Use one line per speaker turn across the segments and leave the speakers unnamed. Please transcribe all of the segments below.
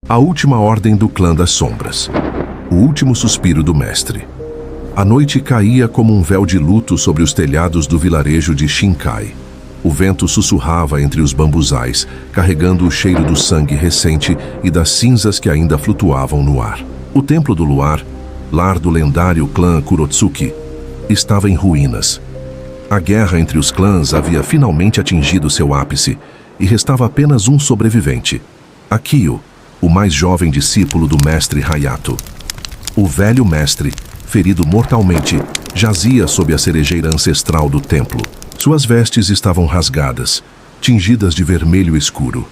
A última ordem do clã das sombras. O último suspiro do mestre. A noite caía como um véu de luto sobre os telhados do vilarejo de Shinkai. O vento sussurrava entre os bambuzais, carregando o cheiro do sangue recente e das cinzas que ainda flutuavam no ar. O Templo do Luar, lar do lendário clã Kurotsuki, estava em ruínas. A guerra entre os clãs havia finalmente atingido seu ápice e restava apenas um sobrevivente, Akio, o mais jovem discípulo do mestre Hayato. O velho mestre, ferido mortalmente, jazia sob a cerejeira ancestral do templo. Suas vestes estavam rasgadas, tingidas de vermelho escuro.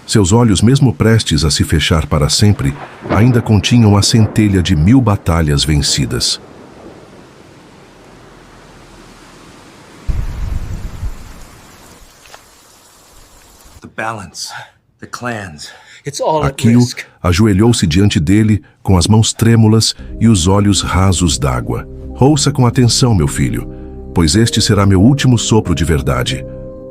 Seus olhos, mesmo prestes a se fechar para sempre, ainda continham a centelha de 1000 batalhas vencidas.
The balance, the clans.
Akio ajoelhou-se diante dele com as mãos trêmulas e os olhos rasos d'água. Ouça com atenção, meu filho, pois este será meu último sopro de verdade,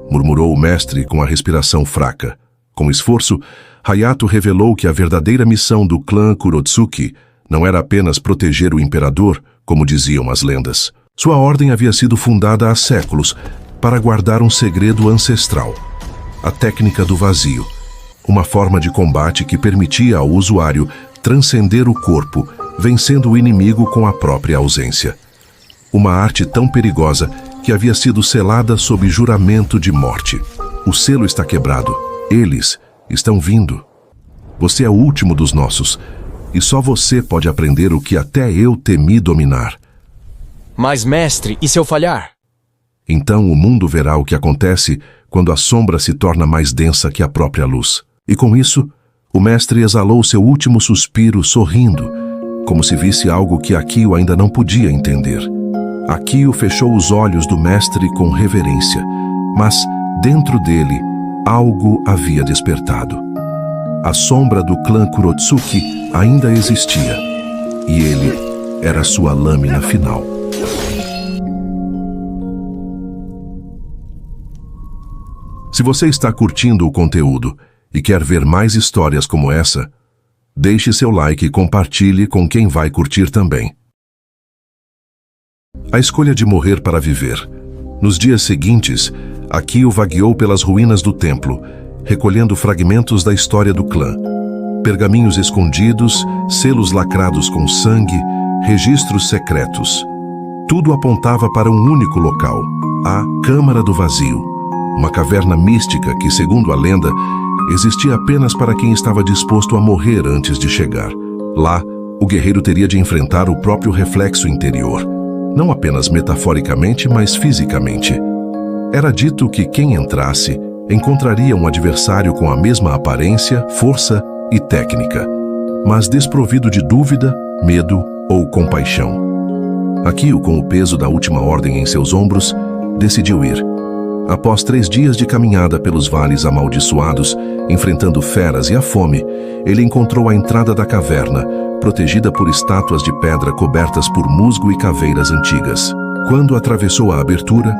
murmurou o mestre com a respiração fraca. Com esforço, Hayato revelou que a verdadeira missão do clã Kurotsuki não era apenas proteger o imperador, como diziam as lendas. Sua ordem havia sido fundada há séculos para guardar um segredo ancestral: a técnica do vazio, uma forma de combate que permitia ao usuário transcender o corpo, vencendo o inimigo com a própria ausência. Uma arte tão perigosa que havia sido selada sob juramento de morte. O selo está quebrado. Eles estão vindo. Você é o último dos nossos, e só você pode aprender o que até eu temi dominar.
Mas, mestre, e se eu falhar?
Então o mundo verá o que acontece quando a sombra se torna mais densa que a própria luz. E com isso, o mestre exalou seu último suspiro sorrindo, como se visse algo que Akio ainda não podia entender. Akio fechou os olhos do mestre com reverência, mas, dentro dele, algo havia despertado. A sombra do clã Kurotsuki ainda existia, e ele era sua lâmina final. Se você está curtindo o conteúdo e quer ver mais histórias como essa, deixe seu like e compartilhe com quem vai curtir também. A escolha de morrer para viver. Nos dias seguintes, Akio vagueou pelas ruínas do templo, recolhendo fragmentos da história do clã. Pergaminhos escondidos, selos lacrados com sangue, registros secretos. Tudo apontava para um único local, a Câmara do Vazio, uma caverna mística que, segundo a lenda, existia apenas para quem estava disposto a morrer antes de chegar. Lá, o guerreiro teria de enfrentar o próprio reflexo interior, não apenas metaforicamente, mas fisicamente. Era dito que quem entrasse encontraria um adversário com a mesma aparência, força e técnica, mas desprovido de dúvida, medo ou compaixão. Akio, com o peso da última ordem em seus ombros, decidiu ir. Após 3 dias de caminhada pelos vales amaldiçoados, enfrentando feras e a fome, ele encontrou a entrada da caverna, protegida por estátuas de pedra cobertas por musgo e caveiras antigas. Quando atravessou a abertura,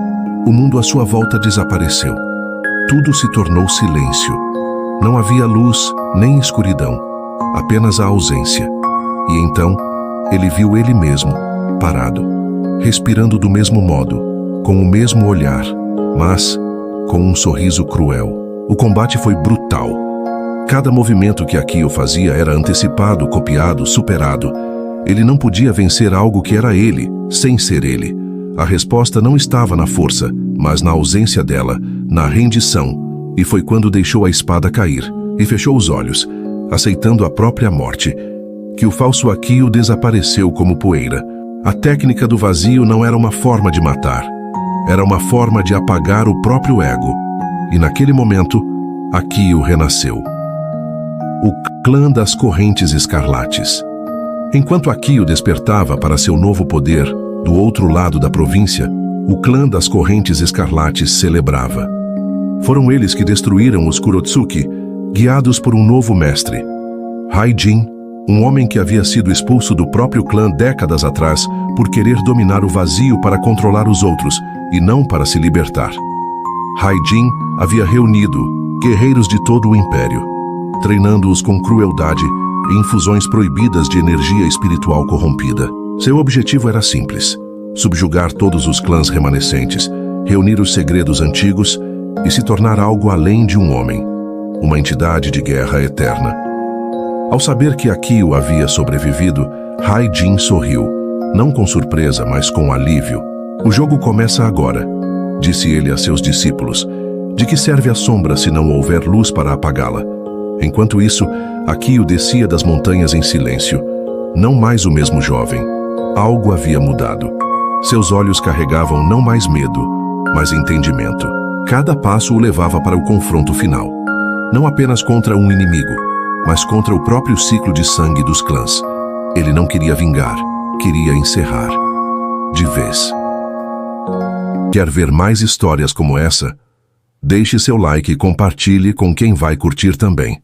o mundo à sua volta desapareceu. Tudo se tornou silêncio. Não havia luz nem escuridão, apenas a ausência. E então, ele viu ele mesmo, parado, respirando do mesmo modo, com o mesmo olhar, mas com um sorriso cruel. O combate foi brutal. Cada movimento que Akio fazia era antecipado, copiado, superado. Ele não podia vencer algo que era ele, sem ser ele. A resposta não estava na força, mas na ausência dela, na rendição. E foi quando deixou a espada cair e fechou os olhos, aceitando a própria morte, que o falso Akio desapareceu como poeira. A técnica do vazio não era uma forma de matar. Era uma forma de apagar o próprio ego. E naquele momento, Akio renasceu. O clã das correntes escarlates. Enquanto Akio despertava para seu novo poder, do outro lado da província, o clã das correntes escarlates celebrava. Foram eles que destruíram os Kurotsuki, guiados por um novo mestre. Haijin, um homem que havia sido expulso do próprio clã décadas atrás por querer dominar o vazio para controlar os outros e não para se libertar. Haijin havia reunido guerreiros de todo o império. treinando-os com crueldade e infusões proibidas de energia espiritual corrompida. Seu objetivo era simples: subjugar todos os clãs remanescentes, reunir os segredos antigos e se tornar algo além de um homem, uma entidade de guerra eterna. Ao saber que Akio havia sobrevivido, Raijin sorriu, não com surpresa, mas com alívio. O jogo começa agora, disse ele a seus discípulos. De que serve a sombra se não houver luz para apagá-la? Enquanto isso, Akio descia das montanhas em silêncio. Não mais o mesmo jovem. Algo havia mudado. Seus olhos carregavam não mais medo, mas entendimento. Cada passo o levava para o confronto final. Não apenas contra um inimigo, mas contra o próprio ciclo de sangue dos clãs. Ele não queria vingar, queria encerrar. De vez. Quer ver mais histórias como essa? Deixe seu like e compartilhe com quem vai curtir também.